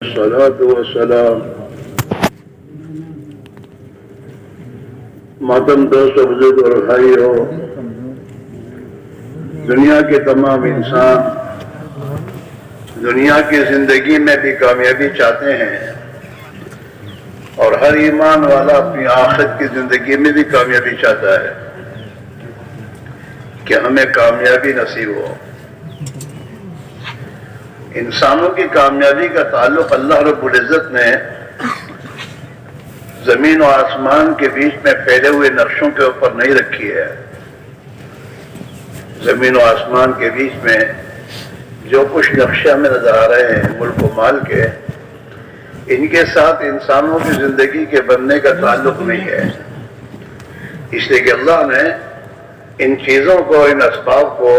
الصلاة والسلام محترم دوست بزرگ اور بھائیو، دنیا کے تمام انسان دنیا کی زندگی میں بھی کامیابی چاہتے ہیں، اور ہر ایمان والا اپنی آخرت کی زندگی میں بھی کامیابی چاہتا ہے کہ ہمیں کامیابی نصیب ہو۔ انسانوں کی کامیابی کا تعلق اللہ رب العزت نے زمین و آسمان کے بیچ میں پھیلے ہوئے نقشوں کے اوپر نہیں رکھی ہے۔ زمین و آسمان کے بیچ میں جو کچھ نقشے ہمیں نظر آ رہے ہیں ملک و مال کے، ان کے ساتھ انسانوں کی زندگی کے بننے کا تعلق نہیں ہے، اس لیے کہ اللہ نے ان چیزوں کو، ان اسباب کو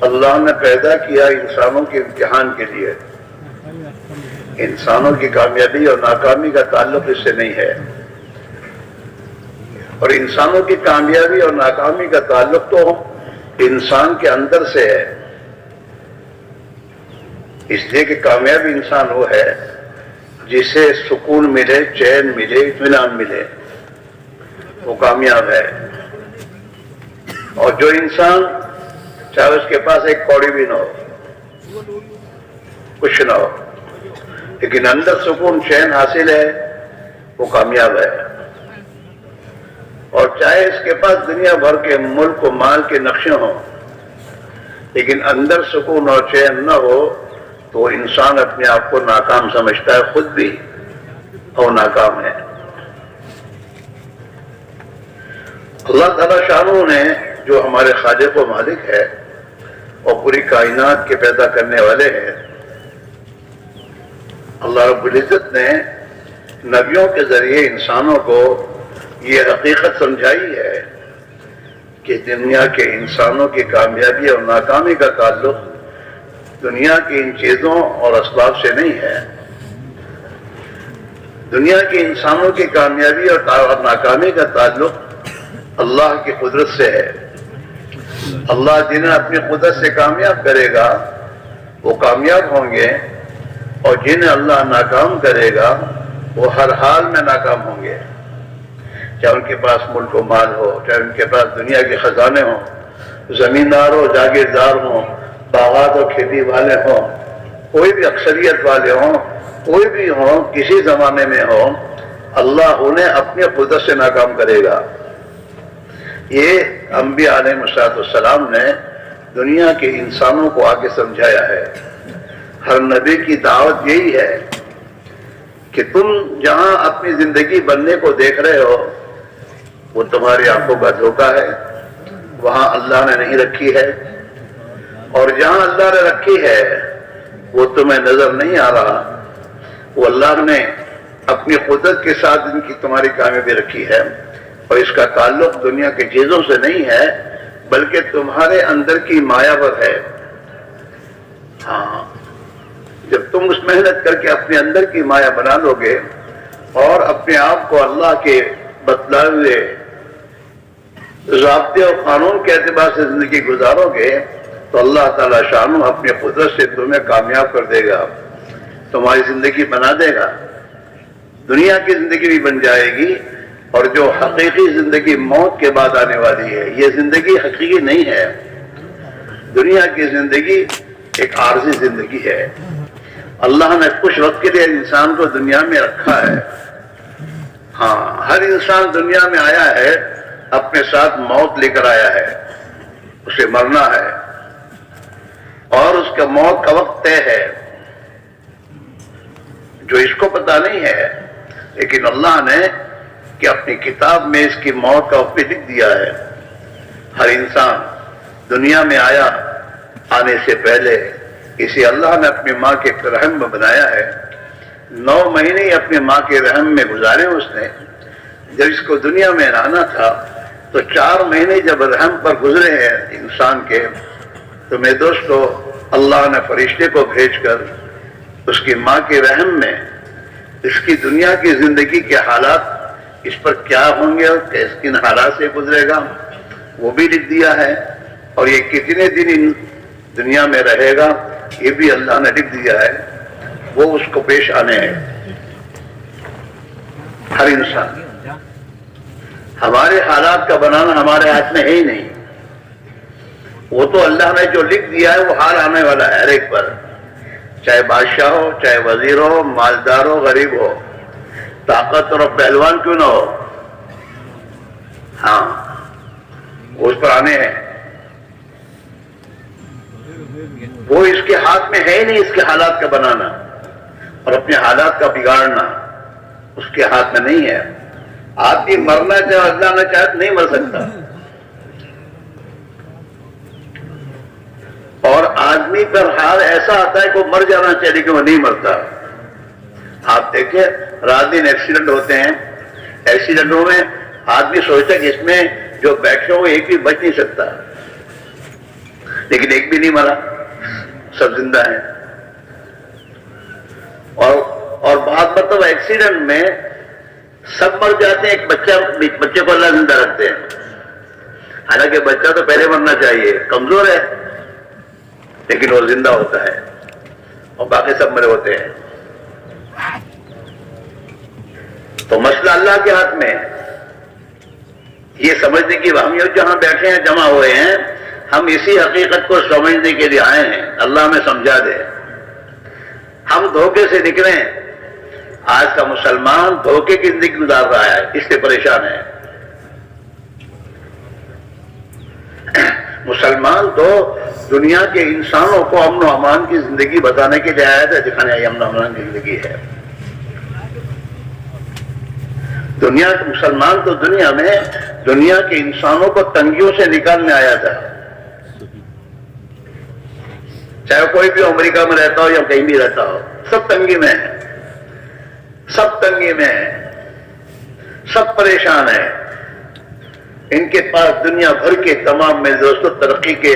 اللہ نے پیدا کیا انسانوں کے امتحان کے لیے۔ انسانوں کی کامیابی اور ناکامی کا تعلق اس سے نہیں ہے، اور انسانوں کی کامیابی اور ناکامی کا تعلق تو انسان کے اندر سے ہے، اس لیے کہ کامیاب انسان وہ ہے جسے سکون ملے، چین ملے، اطمینان ملے، وہ کامیاب ہے۔ اور جو انسان چاہے اس کے پاس ایک کوڑی بھی نہ ہو، کچھ نہ ہو، لیکن اندر سکون چین حاصل ہے، وہ کامیاب ہے۔ اور چاہے اس کے پاس دنیا بھر کے ملک و مال کے نقشے ہوں، لیکن اندر سکون اور چین نہ ہو تو وہ انسان اپنے آپ کو ناکام سمجھتا ہے، خود بھی اور ناکام ہے۔ اللہ تعالیٰ شانہ نے جو ہمارے خالق و مالک ہے اور پوری کائنات کے پیدا کرنے والے ہیں، اللہ رب العزت نے نبیوں کے ذریعے انسانوں کو یہ حقیقت سمجھائی ہے کہ دنیا کے انسانوں کی کامیابی اور ناکامی کا تعلق دنیا کی ان چیزوں اور اسباب سے نہیں ہے۔ دنیا کے انسانوں کی کامیابی اور ناکامی کا تعلق اللہ کی قدرت سے ہے۔ اللہ جنہیں اپنی قدرت سے کامیاب کرے گا وہ کامیاب ہوں گے، اور جنہیں اللہ ناکام کرے گا وہ ہر حال میں ناکام ہوں گے، چاہے ان کے پاس ملک و مال ہو، چاہے ان کے پاس دنیا کے خزانے ہوں، زمیندار ہو، جاگیردار ہوں، باغات اور کھیتی والے ہوں، کوئی بھی اکثریت والے ہوں، کوئی بھی ہوں، کسی زمانے میں ہوں، اللہ انہیں اپنی قدرت سے ناکام کرے گا۔ یہ انبیاء علیہ السلام نے دنیا کے انسانوں کو آگے سمجھایا ہے۔ ہر نبی کی دعوت یہی ہے کہ تم جہاں اپنی زندگی بننے کو دیکھ رہے ہو وہ تمہاری آنکھوں کا دھوکہ ہے، وہاں اللہ نے نہیں رکھی ہے، اور جہاں اللہ نے رکھی ہے وہ تمہیں نظر نہیں آ رہا، وہ اللہ نے اپنی قدرت کے ساتھ ان کی تمہاری کامیابی رکھی ہے، اور اس کا تعلق دنیا کی چیزوں سے نہیں ہے بلکہ تمہارے اندر کی مایا پر ہے۔ ہاں، جب تم اس محنت کر کے اپنے اندر کی مایا بنا لو گے اور اپنے آپ کو اللہ کے بتلائے ہوئے ضابطے اور قانون کے اعتبار سے زندگی گزارو گے تو اللہ تعالیٰ شانہ اپنی قدرت سے تمہیں کامیاب کر دے گا، تمہاری زندگی بنا دے گا، دنیا کی زندگی بھی بن جائے گی، اور جو حقیقی زندگی موت کے بعد آنے والی ہے، یہ زندگی حقیقی نہیں ہے۔ دنیا کی زندگی ایک عارضی زندگی ہے۔ اللہ نے کچھ وقت کے لیے انسان کو دنیا میں رکھا ہے۔ ہاں، ہر انسان دنیا میں آیا ہے، اپنے ساتھ موت لے کر آیا ہے، اسے مرنا ہے، اور اس کا موت کا وقت طے ہے جو اس کو پتہ نہیں ہے، لیکن اللہ نے کہ اپنی کتاب میں اس کی موت کا وقت لکھ دیا ہے۔ ہر انسان دنیا میں آیا، آنے سے پہلے اسے اللہ نے اپنی ماں کے رحم میں بنایا ہے۔ 9 مہینے اپنی ماں کے رحم میں گزارے اس نے۔ جب اس کو دنیا میں لانا تھا تو 4 مہینے جب رحم پر گزرے ہیں انسان کے، تو میرے دوستو اللہ نے فرشتے کو بھیج کر اس کی ماں کے رحم میں اس کی دنیا کی زندگی کے حالات اس پر کیا ہوں گے اور کن حالات سے گزرے گا وہ بھی لکھ دیا ہے، اور یہ کتنے دن دنیا میں رہے گا یہ بھی اللہ نے لکھ دیا ہے۔ وہ اس کو پیش آنے ہیں. ہر انسان. ہمارے حالات کا بنانا ہمارے ہاتھ میں ہے ہی نہیں. وہ تو اللہ نے جو لکھ دیا ہے وہ حال آنے والا ہے ہر ایک پر، چاہے بادشاہ ہو، چاہے وزیر ہو، مالدار ہو، غریب ہو، طاقت اور پہلوان کیوں نہ ہو. ہاں وہ اس پر آنے ہیں. وہ اس کے ہاتھ میں ہے ہی نہیں اس کے حالات کا بنانا اور اپنے حالات کا بگاڑنا اس کے ہاتھ میں نہیں ہے. آدمی مرنا چاہے اللہ نہ چاہے تو نہیں مر سکتا. اور آدمی پر حال ایسا آتا ہے کہ وہ مر جانا چاہیے لیکن وہ نہیں مرتا. آپ دیکھیں رات دن ایکسیڈنٹ ہوتے ہیں، ایکسیڈنٹوں میں آدمی سوچتا ہے کہ اس میں جو بیٹھے ہو ایک بھی بچ نہیں سکتا، لیکن ایک بھی نہیں مرا، سب زندہ ہیں. اور بعض مرتبہ ایکسیڈنٹ میں سب مر جاتے ہیں، ایک بچے کو اللہ زندہ رکھتے ہیں. حالانکہ بچہ تو پہلے مرنا چاہیے، کمزور ہے، لیکن وہ زندہ ہوتا ہے اور باقی سب مرے ہوتے ہیں. تو مسئلہ اللہ کے ہاتھ میں. یہ سمجھنے کی ہم جہاں بیٹھے ہیں جمع ہوئے ہیں، ہم اسی حقیقت کو سمجھنے کے لیے آئے ہیں. اللہ ہمیں سمجھا دے. ہم دھوکے سے نکلے. آج کا مسلمان دھوکے کی زندگی گزار رہا ہے، اس سے پریشان ہے. مسلمان تو دنیا کے انسانوں کو امن و امان کی زندگی بتانے کے لیے آیا تھا، دکھانے آئی امن و امان کی زندگی ہے. دنیا کے مسلمان تو دنیا میں دنیا کے انسانوں کو تنگیوں سے نکالنے آیا تھا. چاہے کوئی بھی امریکہ میں رہتا ہو یا کہیں بھی رہتا ہو، سب تنگی میں ہے، سب تنگی میں ہے، سب پریشان ہے. ان کے پاس دنیا بھر کے تمام میرے دوستوں ترقی کے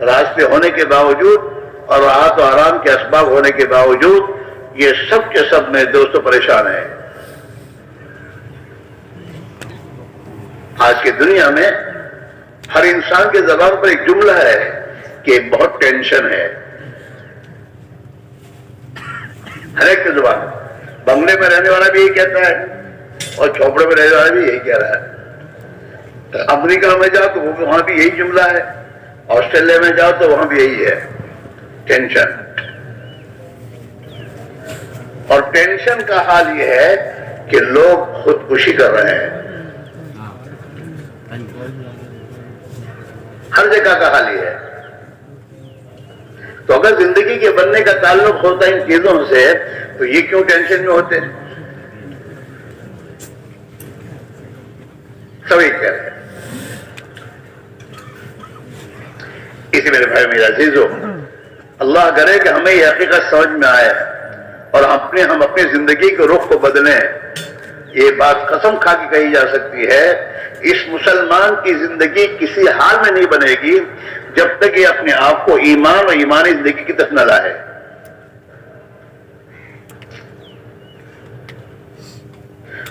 راستے ہونے کے باوجود اور راحت و آرام کے اسباب ہونے کے باوجود یہ سب کے سب میرے دوستوں پریشان ہیں. آج کی دنیا میں ہر انسان کے زبان پر ایک جملہ ہے کہ بہت ٹینشن ہے. ہر ایک کی زبان. بنگلے میں رہنے والا بھی یہی کہتا ہے اور جھوپڑے میں رہنے والا بھی یہی کہہ رہا ہے. امریکہ میں جاؤ تو وہاں بھی یہی جملہ ہے، آسٹریلیا میں جاؤ تو وہاں بھی یہی ہے، ٹینشن. اور ٹینشن کا حال یہ ہے کہ لوگ خودکشی کر رہے ہیں. ہر جگہ کا حال یہ ہے. تو اگر زندگی کے بننے کا تعلق ہوتا ان چیزوں سے تو یہ کیوں ٹینشن میں ہوتے؟ سبھی کہہ رہے ہیں. اسی میرے بھائی میرا عزیزو، اللہ کرے کہ ہمیں یہ حقیقت سمجھ میں آئے اور ہم اپنی زندگی کے رخ کو بدلیں. یہ بات قسم کھا کے کہی جا سکتی ہے، اس مسلمان کی زندگی کسی حال میں نہیں بنے گی جب تک یہ اپنے آپ کو ایمان اور ایمانی زندگی کی طرف نہ لائے.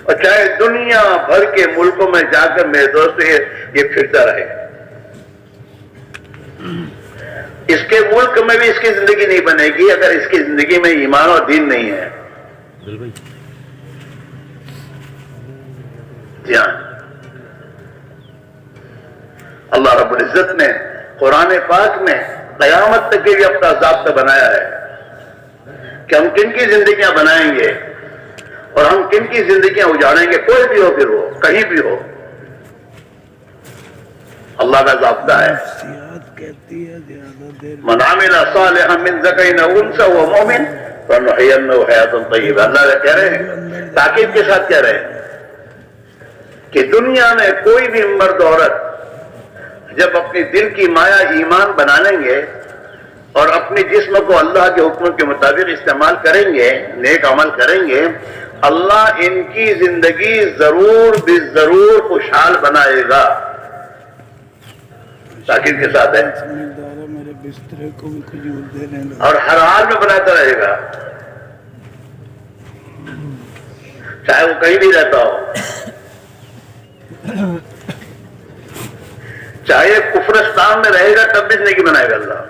اور چاہے دنیا بھر کے ملکوں میں جا کر میرے دوست یہ پھرتا رہے، اس کے ملک میں بھی اس کی زندگی نہیں بنے گی اگر اس کی زندگی میں ایمان اور دین نہیں ہے. جی ہاں، اللہ رب العزت نے قرآن پاک میں قیامت تک کے بھی اپنا ضابطہ بنایا ہے کہ ہم کن کی زندگیاں بنائیں گے اور ہم کن کی زندگیاں اجاڑیں گے. کوئی بھی ہو، پھر وہ کہیں بھی ہو، اللہ کا ضابطہ ہے. من عمل صالحا من ذکر او انثى وهو مؤمن فلنحيينه حیاة طیبہ. اللہ کہہ رہے ہیں، تاکید کے ساتھ کہہ رہے ہیں کہ دنیا میں کوئی بھی مرد عورت جب اپنی دل کی مایا ایمان بنا لیں گے اور اپنے جسم کو اللہ کے حکم کے مطابق استعمال کریں گے، نیک عمل کریں گے، اللہ ان کی زندگی ضرور بالضرور خوشحال بنائے گا. تاکید کے ساتھ ہے، اور ہر حال میں بناتا رہے گا، چاہے وہ کہیں بھی رہتا ہو، چاہے کفرستان میں رہے گا تب بھی زندگی بنائے گا اللہ.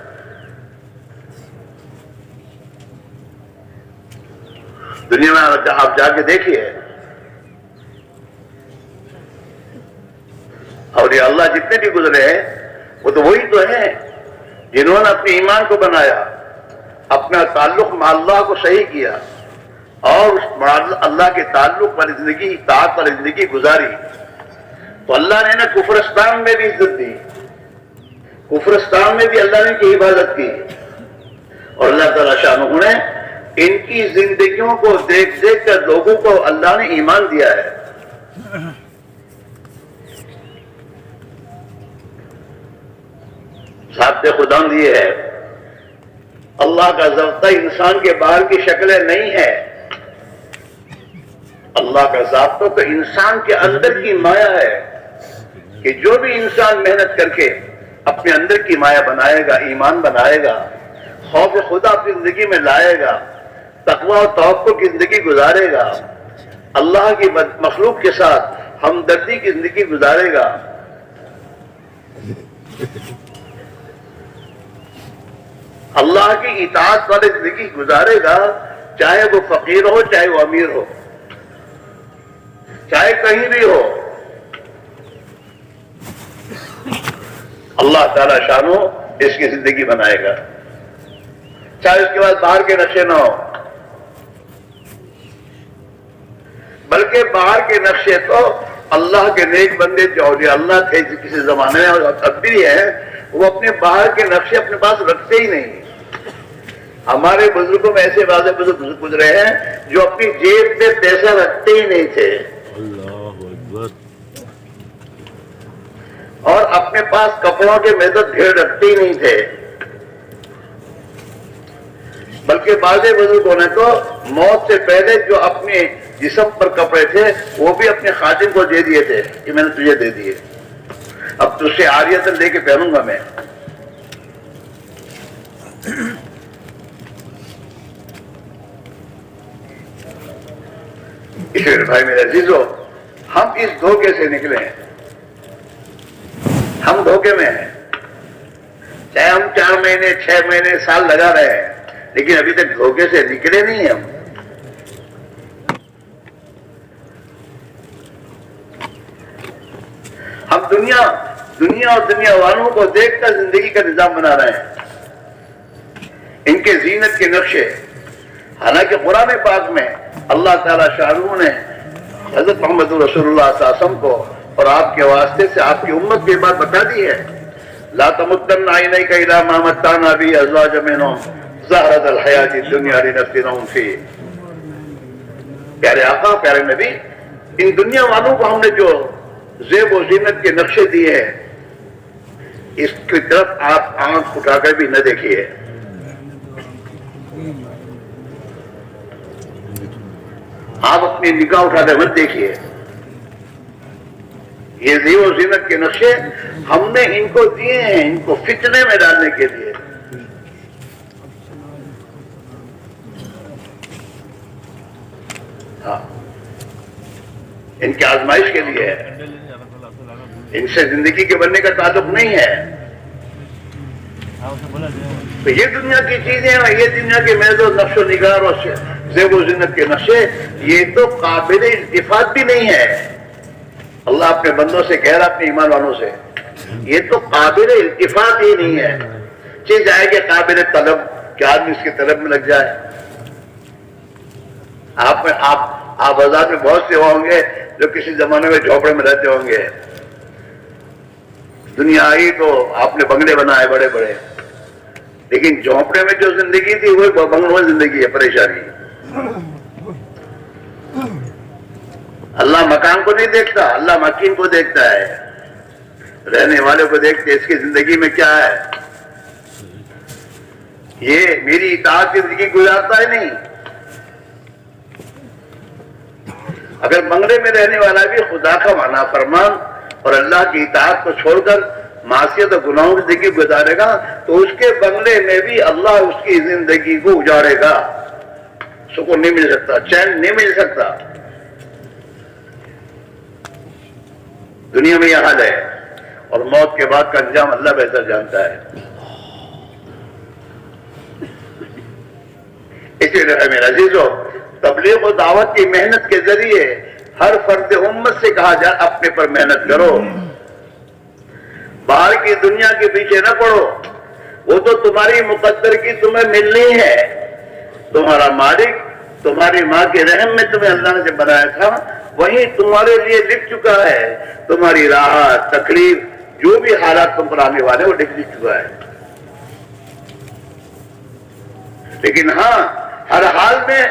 دنیا میں آپ جا کے دیکھیے، اور یہ اللہ جتنے بھی گزرے ہیں وہ تو وہی تو ہیں جنہوں نے اپنے ایمان کو بنایا، اپنا تعلق مع اللہ کو صحیح کیا، اور اللہ کے تعلق پر زندگی، اطاعت پر زندگی گزاری، تو اللہ نے نا کفرستان میں بھی عزت دی، کفرستان میں بھی اللہ نے کی حفاظت کی، اور اللہ تعالیٰ شانہ نے ان کی زندگیوں کو دیکھ دیکھ کر لوگوں کو اللہ نے ایمان دیا ہے۔ ذات خدا یہ ہے، اللہ کا ضابطہ انسان کے باہر کی شکلیں نہیں ہے، اللہ کا ضابطہ تو انسان کے اندر کی مایا ہے، کہ جو بھی انسان محنت کر کے اپنے اندر کی مایا بنائے گا، ایمان بنائے گا، خوف خدا اپنی زندگی میں لائے گا، تقوی و توقع کی زندگی گزارے گا، اللہ کی مخلوق کے ساتھ ہمدردی کی زندگی گزارے گا، اللہ کی اطاعت والی زندگی گزارے گا، چاہے وہ فقیر ہو، چاہے وہ امیر ہو، چاہے کہیں بھی ہو، اللہ تعالی شانو اس کی زندگی بنائے گا، چاہے اس کے بعد باہر کے نقشے نہ ہو، بلکہ باہر کے نقشے تو اللہ کے نیک بندے جو اولیاء اللہ تھے کسی زمانے میں اور اب بھی ہیں، وہ اپنے باہر کے نقشے اپنے پاس رکھتے ہی نہیں۔ ہمارے بزرگوں میں ایسے واضح بزرگ گزرے ہیں جو اپنی جیب میں پیسہ رکھتے ہی نہیں تھے، اللہ اکبر، اور اپنے پاس کپڑوں کے مدد ڈھیر رکھتے ہی نہیں تھے، بلکہ بعض بزرگوں نے تو موت سے پہلے جو اپنے جسم پر کپڑے تھے وہ بھی اپنے خادم کو دے دیے تھے کہ میں نے تجھے دے دیے، اب تجھ سے عاریتاً لے کے پہنوں گا میں۔ اس لیے بھائی میرے عزیزو، ہم اس دھوکے سے نکلے ہیں، ہم دھوکے میں ہیں، چاہے ہم 4 مہینے 6 مہینے سال لگا رہے ہیں، لیکن ابھی تک دھوکے سے نکلے نہیں ہیں ہم دنیا اور دنیا والوں کو دیکھ کر زندگی کا نظام بنا رہے ہیں، ان کے زینت کے نقشے، حالانکہ قرآن پاک میں اللہ تعالیٰ شاہ نے حضرت محمد رسول اللہ صلی اللہ علیہ وسلم کو اور آپ کے واسطے سے آپ کی امت کی بات بتا دی ہے، لا تمدن عینیک الی ما متعنا به ازواجا منهم زہرۃ الحیاۃ الدنیا لنفتنہم فیہ۔ پیارے آقا، پیارے نبی، ان دنیا والوں کو ہم نے جو زیب و زینت کے نقشے دیے ہیں، اس کی طرف آپ آنکھ اٹھا کر بھی نہ دیکھیے، آپ اپنی نگاہ اٹھا کر مت دیکھیے۔ یہ زیب و زینت کے نقشے ہم نے ان کو دیے ہیں، ان کو فتنے میں ڈالنے کے لیے، ہاں، ان کی آزمائش کے لیے ہے، ان سے زندگی کے بننے کا تعلق نہیں ہے۔ تو یہ دنیا کی چیزیں اور یہ دنیا کے محض و نقش و نگار اور زیب و زینت کے نقشے، یہ تو قابل التفات بھی نہیں ہے۔ اللہ اپنے بندوں سے کہہ رہا، اپنے ایمان والوں سے، یہ تو قابل التفات ہی نہیں ہے۔ چیز آئے کہ قابل طلب، کہ آدمی اس کے طلب میں لگ جائے۔ آپ آزاد میں بہت سے ہوں گے جو کسی زمانے میں جھوپڑے میں رہتے ہوں گے، دنیا آئی تو آپ نے بنگلے بنائے بڑے بڑے، لیکن جھونپڑے میں جو زندگی تھی وہی بنگلوں میں زندگی ہے، پریشانی۔ اللہ مکان کو نہیں دیکھتا، اللہ مکین کو دیکھتا ہے، رہنے والے کو دیکھتے اس کی زندگی میں کیا ہے۔ یہ میری اطاعت کی زندگی گزارتا ہے نہیں۔ اگر بنگلے میں رہنے والا بھی خدا کا نافرمان اور اللہ کی اطاعت کو چھوڑ کر معصیت اور گناہوں کی زندگی گزارے گا تو اس کے بنگلے میں بھی اللہ اس کی زندگی کو اجاڑے گا، سکون نہیں مل سکتا، چین نہیں مل سکتا۔ دنیا میں یہ حال ہے، اور موت کے بعد کا انجام اللہ بہتر جانتا ہے۔ اس لیے میرے عزیزو، تبلیغ و دعوت کی محنت کے ذریعے ہر فرد امت سے کہا جائے اپنے پر محنت کرو، باہر کی دنیا کے پیچھے نہ پڑو، وہ تو تمہاری مقدر کی تمہیں ملنی ہے، تمہارا مالک تمہاری ماں کے رحم میں تمہیں اللہ نے بنایا تھا، وہی تمہارے لیے لکھ چکا ہے، تمہاری راحت تکلیف جو بھی حالات تم پر آنے والے وہ لکھ چکا ہے۔ لیکن ہاں ہر حال میں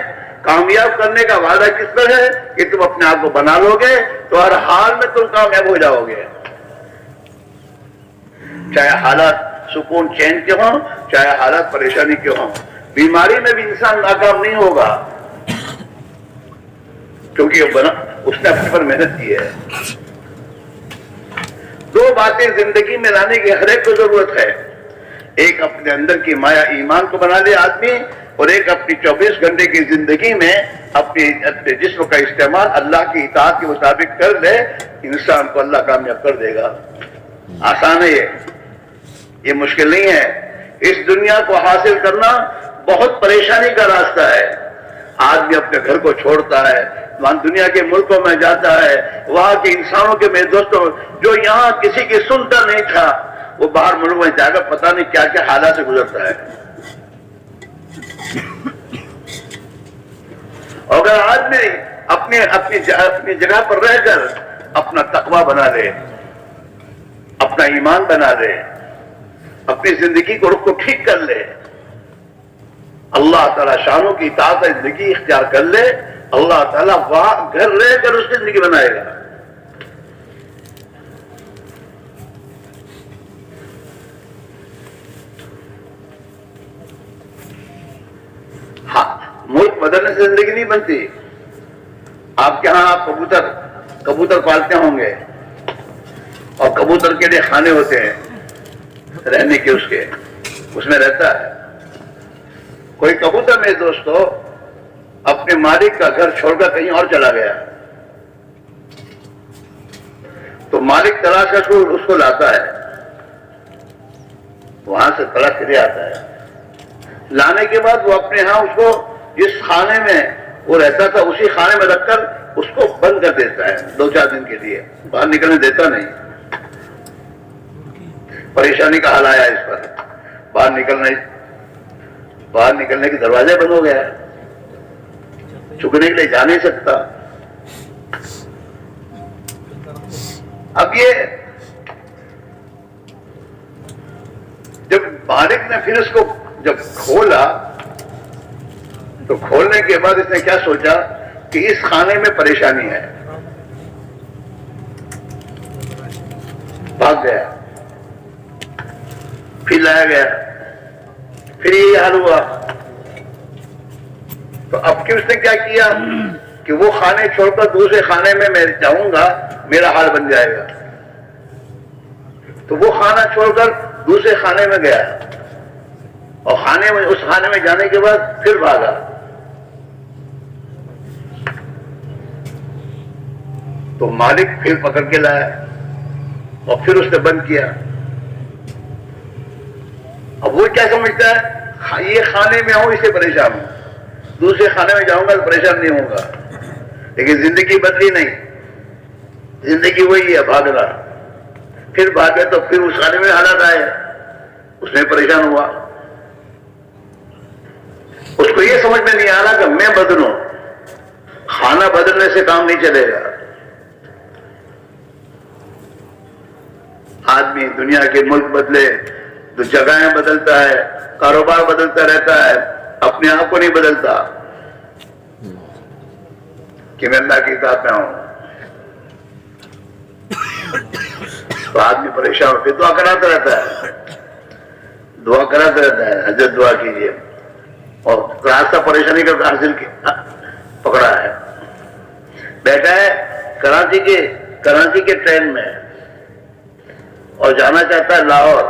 کامیاب کرنے کا وعدہ کس پر ہے کہ تم اپنے آپ کو بنا لو گے تو ہر حال میں تم کامیاب ہو جاؤ گے، چاہے حالات سکون چین کے ہوں، چاہے حالات پریشانی کے ہوں۔ بیماری میں بھی انسان ناکام نہیں ہوگا کیونکہ اس نے اپنے پر محنت کی ہے۔ دو باتیں زندگی میں لانے کی ہر ایک کو ضرورت ہے، ایک اپنے اندر کی مایا ایمان کو بنا لے آدمی، اور ایک اپنی 24 گھنٹے کی زندگی میں اپنے جسم کا استعمال اللہ کی اطاعت کے مطابق کر لے، انسان کو اللہ کامیاب کر دے گا۔ آسان ہے یہ مشکل نہیں ہے۔ اس دنیا کو حاصل کرنا بہت پریشانی کا راستہ ہے۔ آدمی اپنے گھر کو چھوڑتا ہے، وہاں دنیا کے ملکوں میں جاتا ہے، وہاں کے انسانوں کے میرے دوستوں جو یہاں کسی کی سنتا نہیں تھا، وہ باہر ملک میں جا کر پتہ نہیں کیا کیا حالات سے گزرتا ہے۔ اگر آدمی اپنی جگہ پر رہ کر اپنا تقوی بنا لے، اپنا ایمان بنا لے، اپنی زندگی کو رخ کو ٹھیک کر لے، اللہ تعالیٰ شانوں کی اطاعت زندگی اختیار کر لے، اللہ تعالیٰ وہاں گھر رہ کر اس کی زندگی بنائے گا۔ ہاں ملک بدلنے سے زندگی نہیں بنتی۔ آپ کے ہاں آپ کبوتر پالتے ہوں گے، اور کبوتر کے لیے کھانے ہوتے ہیں رہنے کے، اس میں رہتا ہے۔ کوئی کبوتر میرے دوستو اپنے مالک کا گھر چھوڑ کر کہیں اور چلا گیا تو مالک تلاش کر اس کو لاتا ہے، وہاں سے تلاش کے لیے آتا ہے، لانے کے بعد وہ اپنے ہاں اس کو جس خانے میں وہ رہتا تھا اسی خانے میں رکھ کر اس کو بند کر دیتا ہے 2-4 دن کے لیے، باہر نکلنے دیتا نہیں۔ پریشانی کا حال آیا اس پر، باہر نکلنے کے دروازے بند ہو گیا، چھکنے کے لیے جا نہیں سکتا۔ اب یہ جب مالک نے پھر اس کو جب کھولا تو کھولنے کے بعد اس نے کیا سوچا کہ اس خانے میں پریشانی ہے، بھاگ گیا، پھر لایا گیا، پھر یہ حال ہوا۔ تو اب کہ اس نے کیا کیا کہ وہ خانے چھوڑ کر دوسرے خانے میں میں جاؤں گا میرا حال بن جائے گا، تو وہ خانہ چھوڑ کر دوسرے خانے میں گیا، اور اس خانے میں جانے کے بعد پھر بھاگا۔ تو مالک پھر پکڑ کے لایا اور پھر اس نے بند کیا۔ اب وہ کیا سمجھتا ہے یہ خانے میں ہوں اس سے پریشان ہوں، دوسرے خانے میں جاؤں گا تو پریشان نہیں ہوں گا، لیکن زندگی بدلی نہیں، زندگی وہی ہے، بھاگنا۔ پھر بھاگے تو پھر اس خانے میں حالات آئے، اس میں پریشان ہوا۔ اس کو یہ سمجھ میں نہیں آ رہا کہ میں بدلوں، خانہ بدلنے سے کام نہیں چلے گا۔ آدمی دنیا کے ملک بدلے تو جگہیں بدلتا ہے، کاروبار بدلتا رہتا ہے، اپنے آپ کو نہیں بدلتا کہ میں اللہ کی اطاعت میں ہوں، تو آدمی پریشان ہو کے دعا کراتا رہتا ہے، حضرت دعا کیجیے، اور راستہ پریشانی کا حاصل پکڑا ہے، بیٹھا ہے کراچی کے ٹرین میں اور جانا چاہتا ہے لاہور،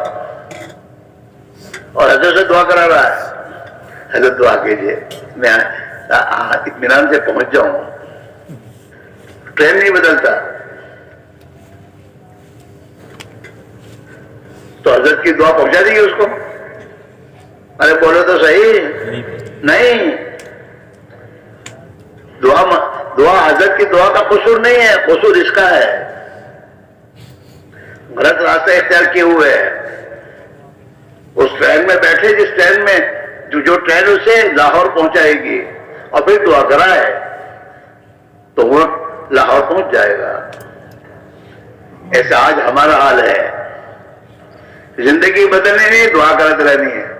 اور حضرت سے دعا کرا رہا ہے، حضرت دعا کیجیے میں اطمینان سے پہنچ جاؤں۔ ٹرین نہیں بدلتا، تو حضرت کی دعا پہنچا دی اس کو؟ ارے بولو تو صحیح، نہیں، دعا حضرت کی دعا کا قصور نہیں ہے، قصور اس کا ہے، غلط راستہ اختیار کیے ہوئے ہے۔ اس ٹرین میں بیٹھے جس ٹرین میں جو ٹرین اسے لاہور پہنچائے گی، اور پھر دعا کرائے تو وہ لاہور پہنچ جائے گا۔ ایسا آج ہمارا حال ہے، زندگی بدلنی نہیں، دعا کرتے رہنی ہے۔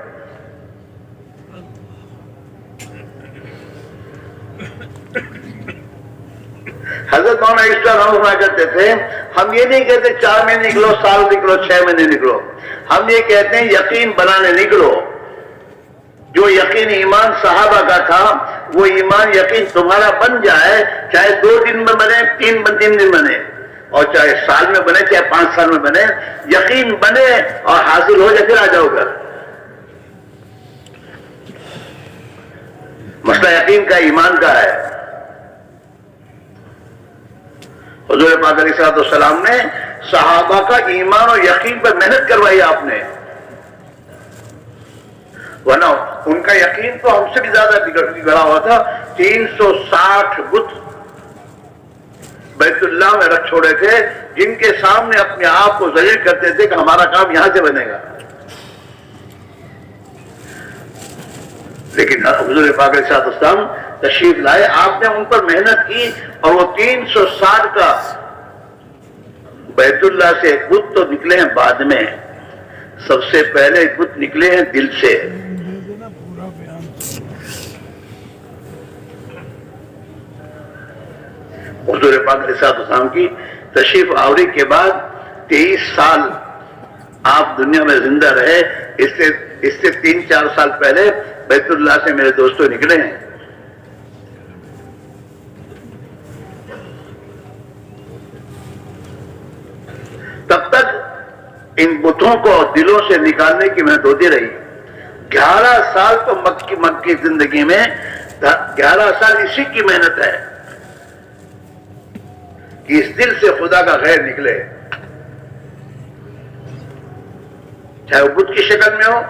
حضرت مولانا اسلام ہم فرمایا کرتے تھے، ہم یہ نہیں کہتے 4 مہینے نکلو، سال نکلو، 6 مہینے نکلو، ہم یہ کہتے ہیں یقین بنانے نکلو۔ جو یقین ایمان صحابہ کا تھا وہ ایمان یقین تمہارا بن جائے، چاہے 2 دن میں بنے، 3 دن بنے، اور چاہے سال میں بنے، چاہے 5 سال میں بنے، یقین بنے اور حاصل ہو جائے، پھر آ جاؤ گھر۔ مسئلہ یقین کا، ایمان کا ہے۔ حضور پاک علیہ الصلوۃ والسلام نے صحابہ کا ایمان اور یقین پر محنت کروائی آپ نے، ورنہ ان کا یقین تو ہم سے بھی زیادہ بگڑا ہوا تھا۔ 360 بت بیت اللہ میں رکھ چھوڑے تھے، جن کے سامنے اپنے آپ کو ذلیل کرتے تھے کہ ہمارا کام یہاں سے بنے گا۔ لیکن حضور پاک علیہ الصلوۃ والسلام تشریف لائے، آپ نے ان پر محنت کی، اور وہ 360 کا بیت اللہ سے بت تو نکلے ہیں بعد میں، سب سے پہلے بت نکلے ہیں دل سے۔ حضور پاک علیہ الصلوۃ والسلام کی تشریف آوری کے بعد 23 سال آپ دنیا میں زندہ رہے۔ اس سے 3-4 سال پہلے بیت اللہ سے میرے دوستوں نکلے ہیں۔ تب تک ان بتوں کو دلوں سے نکالنے کی محنت ہوتی رہی۔ 11 سال تو مکی زندگی میں 11 سال اسی کی محنت ہے کہ اس دل سے خدا کا غیر نکلے، چاہے وہ بت کی شکل میں ہو،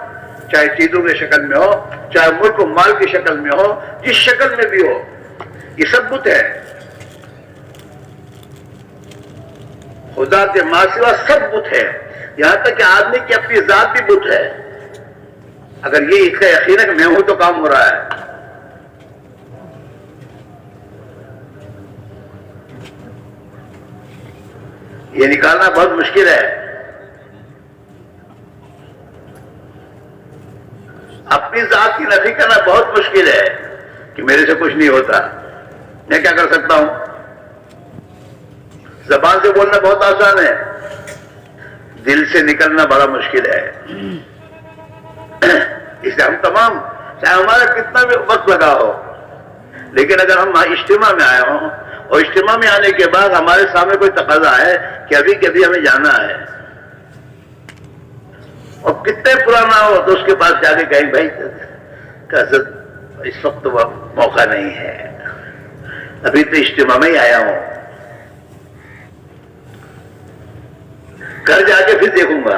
چاہے چیزوں کی شکل میں ہو، چاہے ملک و مال کی شکل میں ہو، جس شکل میں بھی ہو، یہ سب بت ہے۔ خدا کے ماں سوا سب بت ہے، یہاں تک کہ آدمی کی اپنی ذات بھی بت ہے۔ اگر یہ اس کا یقین ہے کہ میں ہوں تو کام ہو رہا ہے۔ یہ نکالنا بہت مشکل ہے۔ اپنی ذات کی نفی کرنا بہت مشکل ہے کہ میرے سے کچھ نہیں ہوتا، میں کیا کر سکتا ہوں۔ زبان سے بولنا بہت آسان ہے، دل سے نکلنا بڑا مشکل ہے۔ اس لیے ہم تمام، چاہے ہمارا کتنا بھی وقت لگا ہو، لیکن اگر ہم اجتماع میں آئے ہوں اور اجتماع میں آنے کے بعد ہمارے سامنے کوئی تقاضا ہے کہ ابھی کبھی ہمیں جانا ہے، اور کتنے پرانا ہو تو اس کے پاس جا کے کہیں بھائی اس وقت تو موقع نہیں ہے، ابھی تو اجتماع میں ہی آیا ہوں، گھر جا کے پھر دیکھوں گا۔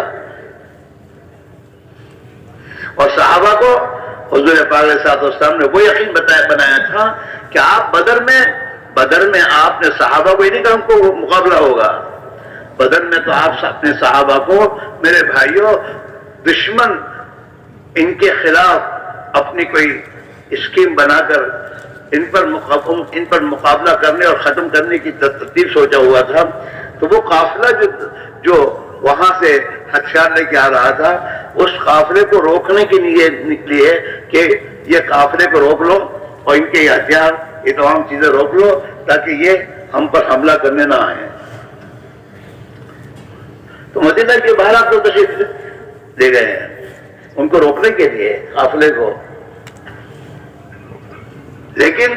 اور صحابہ کو حضور پاک علیہ الصلوۃ والسلام نے وہ یقین بنایا تھا کہ آپ بدر میں آپ نے صحابہ کو، یہ نہیں کہ ہم کو مقابلہ ہوگا، بدر میں تو آپ اپنے صحابہ کو، میرے بھائیوں، دشمن ان کے خلاف اپنی کوئی اسکیم بنا کر ان پر مقابلہ کرنے اور ختم کرنے کی ترتیب سوچا ہوا تھا، تو وہ قافلہ جو وہاں سے ہتھیار لے کے آ رہا تھا، اس قافلے کو روکنے کے لیے نکلی ہے کہ یہ قافلے کو روک لو اور ان کے ہتھیار، یہ تمام چیزیں روک لو تاکہ یہ ہم پر حملہ کرنے نہ آئے۔ تو مدینہ کے باہر آپ کو تشریف دے گئے ہیں ان کو روکنے کے لیے، قافلے کو، لیکن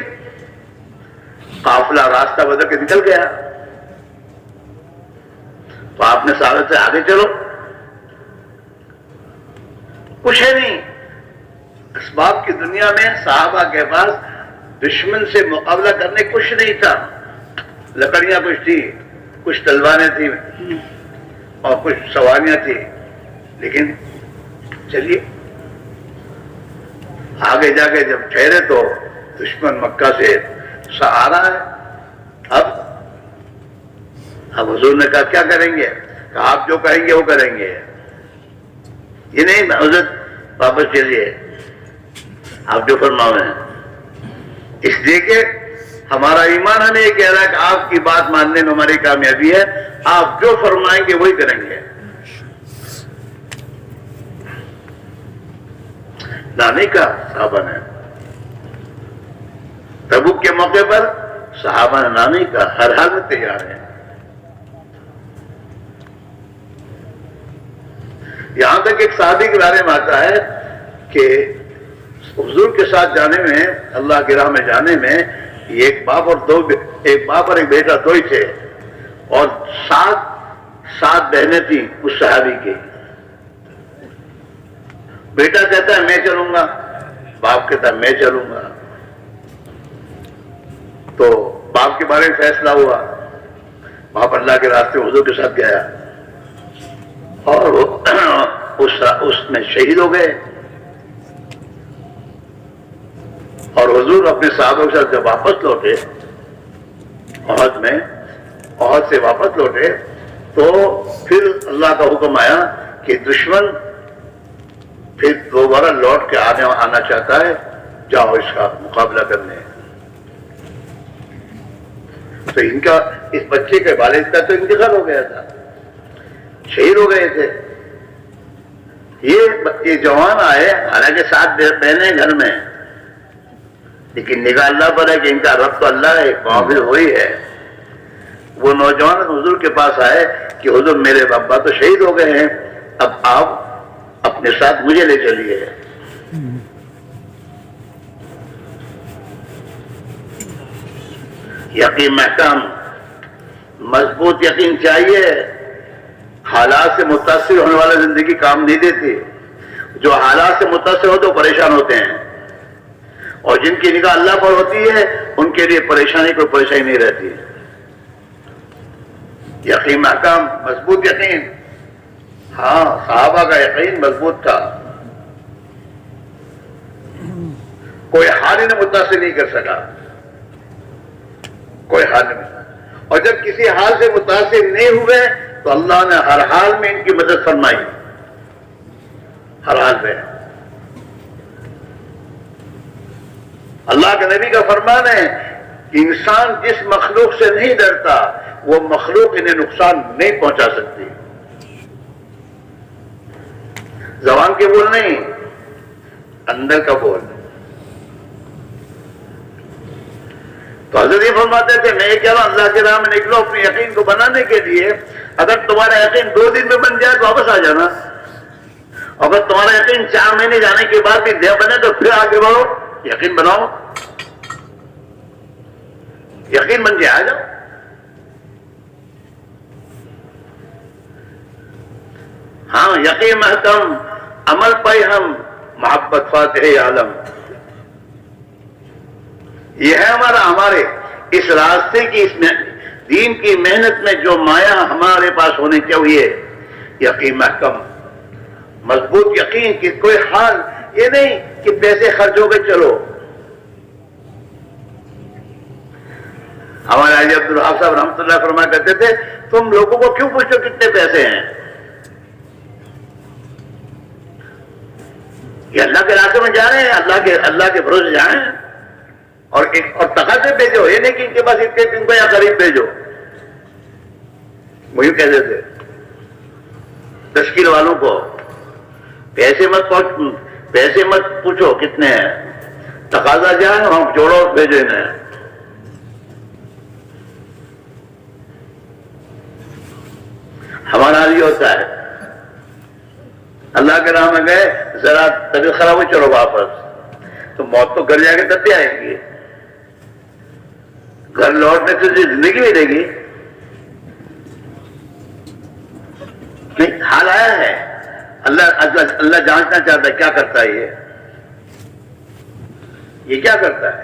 قافلہ راستہ بدل کے نکل گیا، تو آپ نے صحابہ سے آگے چلو، کچھ ہے نہیں۔ اسباب کی دنیا میں صحابہ کے پاس دشمن سے مقابلہ کرنے کچھ نہیں تھا، لکڑیاں کچھ تھی، کچھ تلواریں تھی اور کچھ سواریاں تھی، لیکن چلیے آگے جا کے جب ٹھہرے تو دشمن مکہ سے غصہ آ رہا ہے. اب حضور نے کہا کیا کریں گے؟ کہا آپ جو کہیں گے وہ کریں گے. یہ نہیں حضرت واپس چلیے آپ جو فرماؤ ہیں. اس لیے کہ ہمارا ایمان ہمیں یہ کہہ رہا ہے کہ آپ کی بات ماننے میں ہماری کامیابی ہے. آپ جو فرمائیں گے وہی کریں گے. نہیں کہا صحابہ نے. تبوک کے موقع پر صحابہ نے نہیں کہا، ہر حال میں تیار ہیں. یہاں تک ایک صحابی کے بارے میں آتا ہے کہ حضور کے ساتھ جانے میں، اللہ کی راہ میں جانے میں، ایک باپ اور ایک بیٹا دو ہی تھے، اور سات بہنیں تھیں اس صحابی کی. بیٹا کہتا ہے میں چلوں گا، باپ کہتا ہے میں چلوں گا. تو باپ کے بارے میں فیصلہ ہوا. باپ اللہ کے راستے حضور کے ساتھ گیا اور اس میں شہید ہو گئے. اور حضور اپنے صحابہ کے ساتھ جب واپس لوٹے احد سے واپس لوٹے تو پھر اللہ کا حکم آیا کہ دشمن پھر دوبارہ لوٹ کے آنا چاہتا ہے، جاؤ اس کا مقابلہ کرنے. تو اس بچے کے والد کا تو انتقال ہو گیا تھا، شہید ہو گئے تھے. یہ جوان آئے، حالانکہ 7 بہنیں گھر میں، لیکن نگاہ اللہ پر ہے کہ ان کا رب تو اللہ ہے، قابل ہوئی ہے. وہ نوجوان حضور کے پاس آئے کہ حضور میرے ابا تو شہید ہو گئے ہیں، اب آپ اپنے ساتھ مجھے لے چلیے. یقین محکم، مضبوط یقین چاہیے. حالات سے متاثر ہونے والا زندگی کام نہیں دیتی. جو حالات سے متاثر ہو تو پریشان ہوتے ہیں، اور جن کی نگاہ اللہ پر ہوتی ہے ان کے لیے کوئی پریشانی نہیں رہتی. یقین محکم، مضبوط یقین. ہاں، صحابہ کا یقین مضبوط تھا، کوئی حال انہیں متاثر نہیں کر سکا، کوئی حال نہیں. اور جب کسی حال سے متاثر نہیں ہوئے تو اللہ نے ہر حال میں ان کی مدد فرمائی، ہر حال میں. اللہ کے نبی کا فرمان ہے کہ انسان جس مخلوق سے نہیں ڈرتا وہ مخلوق انہیں نقصان نہیں پہنچا سکتی. زبان کے بول نہیں، اندر کا بول. تو حضرت یہ فرماتے تھے میں یہ کہہ رہا ہوں اللہ کے راہ میں نکلو اپنے یقین کو بنانے کے لیے. اگر تمہارا یقین 2 دن میں بن جائے تو واپس آ جانا. اگر تمہارا یقین 4 مہینے جانے کے بعد بھی نہ بنے تو پھر آگے بڑھو، یقین بناؤ، یقین بن جائے آ جاؤ. ہاں، یقین محکم، عمل پائی ہم، محبت فاتح عالم. یہ ہے ہمارے اس راستے کی، اس دین کی محنت میں جو مایا ہمارے پاس ہونی چاہیے. یقین محکم، مضبوط یقین کہ کوئی حال یہ نہیں کہ پیسے خرچ ہو گئے چلو. ہمارے حاجی عبدالوہاب صاحب رحمۃ اللہ فرمایا کرتے تھے تم لوگوں کو کیوں پوچھو کتنے پیسے ہیں؟ یہ اللہ کے راستے میں جا رہے ہیں، اللہ کے بھروسے جائیں اور تقاضے بھیجو. یہ نہیں کہ ان کے پاس اتنے تم کو یا قریب بھیجو. وہی کہتے تھے تشکیل والوں کو پیسے مت پوچھو کتنے ہیں، تقاضا جائے ہم جوڑو بھیجو انہیں. ہمارا یہ ہوتا ہے اللہ کے راہ میں گئے، ذرا طبیعت خراب ہو چلو واپس، تو موت تو گھر جا کے تب بھی آئے گی. گھر لوٹنے سے زندگی ملے گی نہیں. حال آیا ہے، اللہ جانچنا چاہتا ہے کیا کرتا ہے یہ کیا کرتا ہے.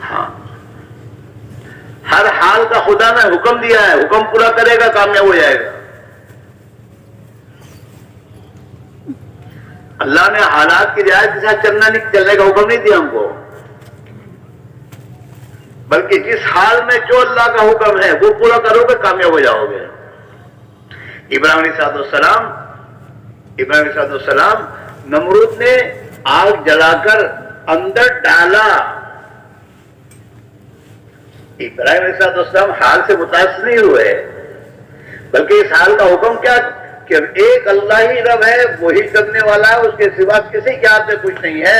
ہاں، ہر حال کا خدا نے حکم دیا ہے، حکم پورا کرے گا کامیاب ہو جائے گا. اللہ نے حالات کی رعایت کے ساتھ چلنے کا حکم نہیں دیا ہم کو. بلکہ جس حال میں جو اللہ کا حکم ہے وہ پورا کرو گے کامیاب ہو جاؤ گے۔ ابراہیم علیہ السلام نمرود نے آگ جلا کر اندر ڈالا۔ ابراہیم علیہ السلام حال سے متاثر نہیں ہوئے، بلکہ اس حال کا حکم کیا کہ ایک اللہ ہی رب ہے، وہی کرنے والا ہے، اس کے سوا کسی کے ہاتھ میں کچھ نہیں ہے،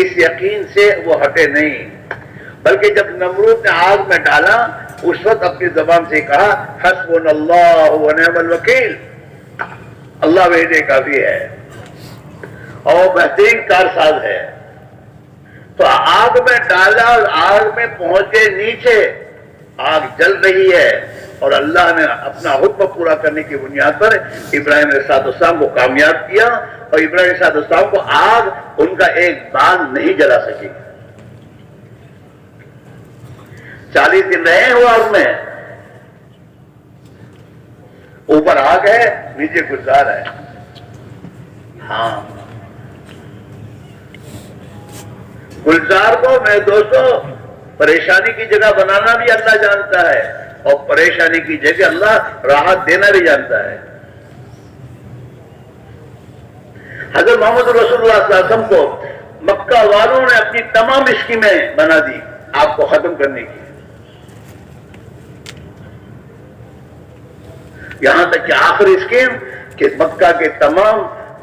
اس یقین سے وہ ہٹے نہیں۔ بلکہ جب نمرود نے آگ میں ڈالا اس وقت اپنی زبان سے کہا حسبنا اللہ ونعم الوکیل، اللہ میرے کافی ہے اور بہترین کارساز ہے۔ تو آگ میں ڈالا اور آگ میں پہنچے نیچے، آگ جل رہی ہے اور اللہ نے اپنا حکم پورا کرنے کی بنیاد پر ابراہیم علیہ السلام کو کامیاب کیا، اور ابراہیم علیہ السلام کو آگ ان کا ایک باندھ نہیں جلا سکی۔ 40 دن رہے ہیں وہ آگ میں، اوپر آگ ہے نیچے گلزار ہے۔ ہاں، گلزار کو میرے دوستوں پریشانی کی جگہ بنانا بھی اللہ جانتا ہے، اور پریشانی کی جگہ اللہ راحت دینا بھی جانتا ہے۔ حضرت محمد رسول اللہ صلی اللہ علیہ وسلم کو مکہ والوں نے اپنی تمام اسکیمیں بنا دی آپ کو ختم کرنے کی، یہاں تک کہ آخری اسکیم کہ مکہ کے تمام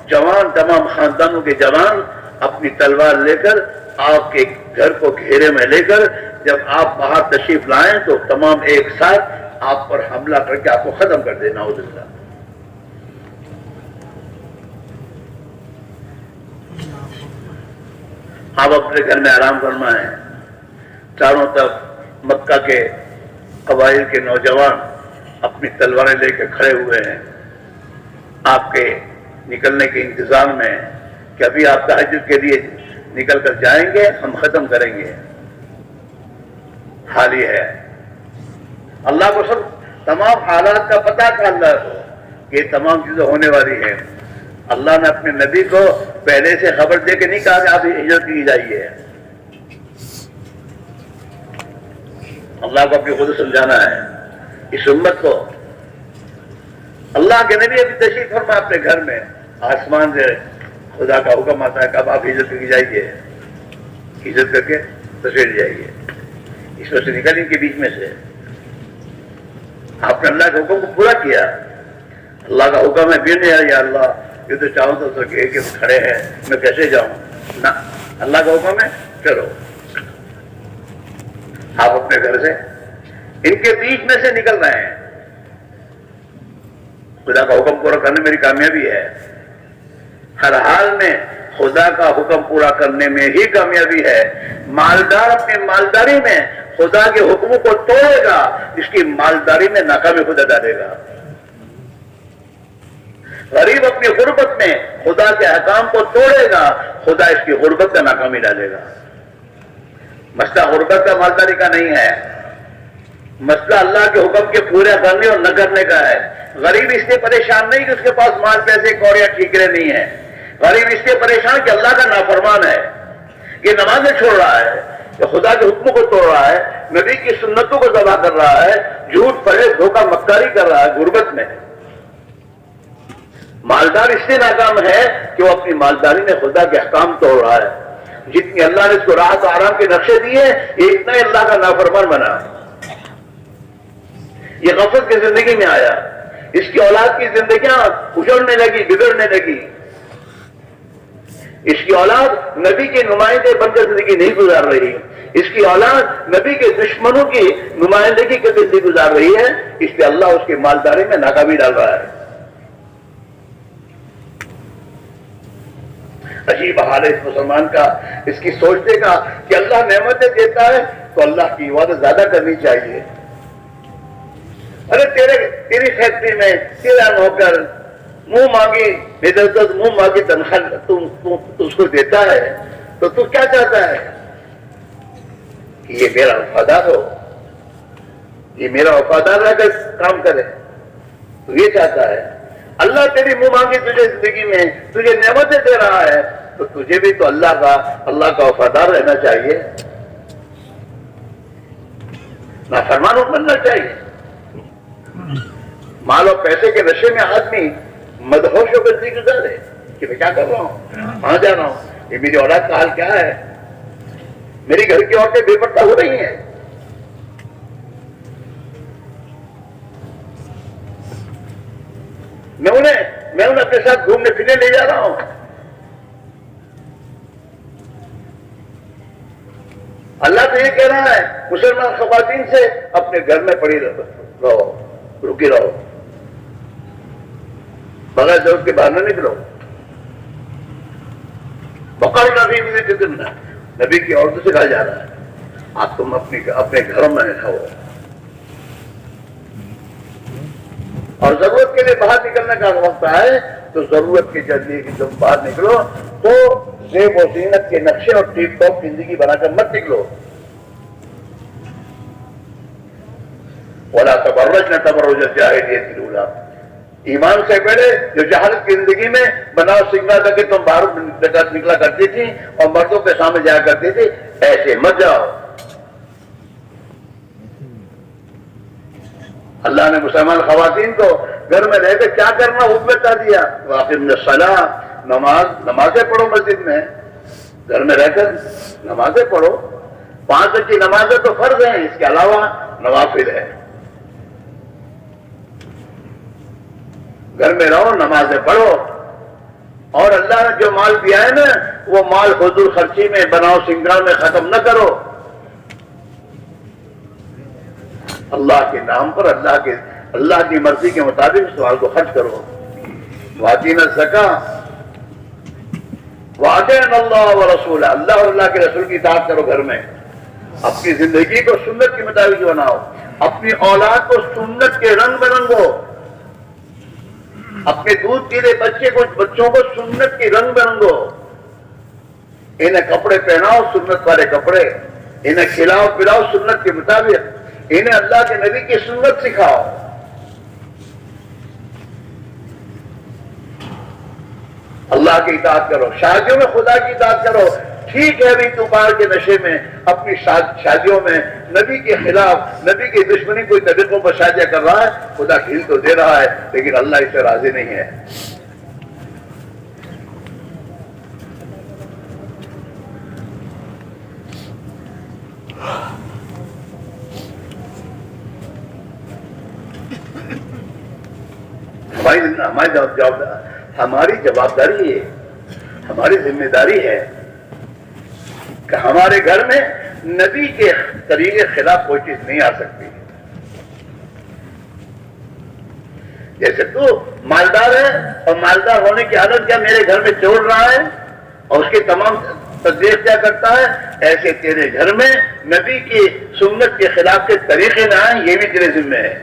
جوان، تمام خاندانوں کے جوان اپنی تلوار لے کر آپ کے گھر کو گھیرے میں لے کر جب آپ باہر تشریف لائیں تو تمام ایک ساتھ آپ پر حملہ کر کے آپ کو ختم کر دینا ہو دلہ۔ آپ اپنے گھر میں آرام فرمائیں، چاروں طرف مکہ کے قبائل کے نوجوان اپنی تلواریں لے کے کھڑے ہوئے ہیں آپ کے نکلنے کے انتظار میں کہ ابھی آپ تہجد کے لیے نکل کر جائیں گے، ہم ختم کریں گے۔ حال یہ ہے، اللہ کو سب تمام حالات کا پتہ تھا، اللہ کو کہ یہ تمام چیزیں ہونے والی ہیں۔ اللہ نے اپنے نبی کو پہلے سے خبر دے کے نہیں کہا کہ آپ ہجرت کی جائیے، اللہ کو اپنی خود سمجھانا ہے اس امت کو۔ اللہ کے نبی ابھی تشریف فرما اپنے گھر میں، آسمان سے خدا کا حکم آتا ہے کہ اب آپ ہجرت کی جائیے، ہجرت کر کے تشریف جائیے، اس میں سے نکل ان کے بیچ میں سے آپ نے اللہ کے حکم کو پورا کیا۔ اللہ کا حکم ہے بھی نہیں یا اللہ یہ تو چاہوں تو کہ کھڑے ہیں میں کیسے جاؤں، نہ، اللہ کا حکم ہے چلو۔ آپ اپنے گھر سے ان کے بیچ میں سے نکل رہے ہیں، خدا کا حکم پورا کرنے میری کامیابی ہے۔ ہر حال میں خدا کا حکم پورا کرنے میں ہی کامیابی ہے۔ مالدار اپنی مالداری میں خدا کے حکموں کو توڑے گا، اس کی مالداری میں ناکامی خدا ڈالے گا۔ غریب اپنی غربت میں خدا کے احکام کو توڑے گا، خدا اس کی غربت کا ناکامی ڈالے گا۔ مسئلہ غربت کا مالداری کا نہیں ہے، مسئلہ اللہ کے حکم کے پورے کرنے اور نہ کرنے کا ہے۔ غریب اس لیے پریشان نہیں کہ اس کے پاس مال پیسے کوڑیاں ٹھیکرے نہیں ہیں، غریب اس لیے پریشان کہ اللہ کا نافرمان ہے، یہ نمازیں چھوڑ رہا ہے، یہ خدا کے حکموں کو توڑ رہا ہے، نبی کی سنتوں کو ذبح کر رہا ہے، جھوٹ فریب دھوکہ مکاری کر رہا ہے غربت میں۔ مالدار اس لیے ناکام ہے کہ وہ اپنی مالداری میں خدا کے احکام توڑ رہا ہے۔ جتنی اللہ نے اس کو راحت و آرام کے نقشے دیے، یہ اتنا ہی اللہ کا نافرمان بنا، یہ غفلت کی زندگی میں آیا، اس کی اولاد کی زندگیاں اجڑنے لگی، بگڑنے لگی۔ اس کی اولاد نبی کے نمائندے بن کر زندگی نہیں گزار رہی، اس کی اولاد نبی کے دشمنوں کی نمائندگی کر کے زندگی گزار رہی ہے، اس لیے اللہ اس کی مالداری میں ناکامی ڈال رہا ہے۔ عجیب حال ہے اس مسلمان کا، اس کی سوچنے کا کہ اللہ نعمتیں دیتا ہے تو اللہ کی عبادت زیادہ کرنی چاہیے۔ ارے تیری فیکٹری میں تیرا نوکر منہ مانگی منہ مانگی تنخواہ تو اس کو دیتا ہے تو تو کیا چاہتا ہے کہ یہ میرا وفادار ہو، یہ میرا وفادار رہ کر کام کرے، تو یہ چاہتا ہے۔ اللہ تیری منہ مانگی تجھے زندگی میں تجھے نعمتیں دے رہا ہے تو تجھے بھی تو اللہ کا وفادار رہنا چاہیے۔ نافرمان بننا چاہیے. مال اور پیسے کے نشے میں آدمی مدہوش ہو کر زندگی گزارے کہ میں کیا کر رہا ہوں, کہاں جا رہا ہوں, یہ میری اولاد کا حال کیا ہے, میری گھر کی عورتیں بے پردہ ہو رہی ہیں. میں انہیں اپنے ساتھ گھومنے پھرنے لے جا رہا ہوں. اللہ تو یہ کہہ رہا ہے مسلمان خواتین سے اپنے گھر میں پڑی رہو, رکی رہو, بغیر ضرورت کے باہر نہ نکلو. بقر نبی نبی کی عورتوں سے کہا جا رہا ہے آپ تم اپنے گھروں میں رہو, اور ضرورت کے لیے باہر نکلنے کا وقت آئے تو ضرورت کے لیے کہ تم باہر نکلو تو زیب و زینت کے نقشے اور ٹیپ ٹاپ زندگی بنا کر مت نکلو. وَلَا تَبَرَّجْنَ تَبَرُّجَ الْجَاهِلِيَّةِ الْأُولَىٰ, ایمان سے پہلے جو جہالت کی زندگی میں بناؤ سنگا کر کے تم باہر نکلا کرتی تھی اور مردوں کے سامنے جایا کرتی تھی, ایسے مت جاؤ. اللہ نے مسلمان خواتین کو گھر میں رہ کے کیا کرنا حکم بتا دیا, وَأَقِمْنَ الصَّلَاةَ, نمازیں پڑھو مسجد میں, گھر میں رہ کر نمازیں پڑھو. 5 وقت کی نمازیں تو فرض ہیں, اس کے علاوہ نوافل ہے. گھر میں رہو, نمازیں پڑھو, اور اللہ نے جو مال دیا ہے نا وہ مال فضول خرچی میں بناؤ سنگار میں ختم نہ کرو. اللہ کے نام پر اللہ کی مرضی کے مطابق اس مال کو خرچ کرو. وَآتِينَا الزَّكَاةَ وَأَطِيعْنَا اللَّهَ وَرَسُولَهُ, اللہ اور اللہ کے رسول کی اطاعت کرو. گھر میں اپنی زندگی کو سنت کے مطابق بناؤ, اپنی اولاد کو سنت کے رنگ میں رنگو, اپنے دودھ پیلے بچوں کو سنت کے رنگ میں رنگو. انہیں کپڑے پہناؤ سنت والے کپڑے, انہیں کھلاؤ پلاؤ سنت کے مطابق, انہیں اللہ کے نبی کی سنت سکھاؤ. اللہ کی اطاعت کرو, شادیوں میں خدا کی اطاعت کرو. ٹھیک ہے ابھی تو باہر کے نشے میں اپنی شادیوں میں نبی کے خلاف نبی کی دشمنی کوئی طریقوں پر شادیاں کر رہا ہے, خدا کھیل تو دے رہا ہے لیکن اللہ اس سے راضی نہیں ہے. ہماری جوابداری ہے, ہماری ذمہ داری ہے کہ ہمارے گھر میں نبی کے طریقے خلاف کوئی چیز نہیں آ سکتی. جیسے تو مالدار ہے اور مالدار ہونے کی عادت کیا میرے گھر میں چور رہا ہے اور اس کی تمام تدبیر کیا کرتا ہے, ایسے تیرے گھر میں نبی کی سنت کے خلاف کے طریقے نہ آئیں, یہ بھی تیرے ذمہ ہے.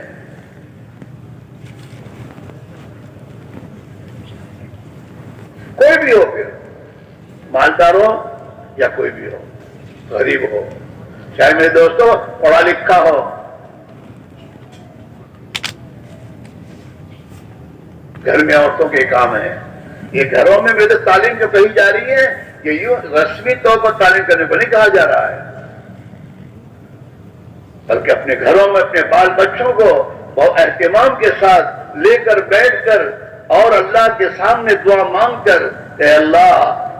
کوئی بھی ہو, پھر مالدار ہو یا کوئی بھی ہو, غریب ہو, چاہے میرے دوستوں پڑھا لکھا ہو, گھر میں عورتوں کے کام ہے. یہ گھروں میں میرے تعلیم جو کہی جا رہی ہے یہ یوں رسمی طور پر تعلیم کرنے کو نہیں کہا جا رہا ہے, بلکہ اپنے گھروں میں اپنے بال بچوں کو بہت اہتمام کے ساتھ لے کر بیٹھ کر اور اللہ کے سامنے دعا مانگ کر, اے اللہ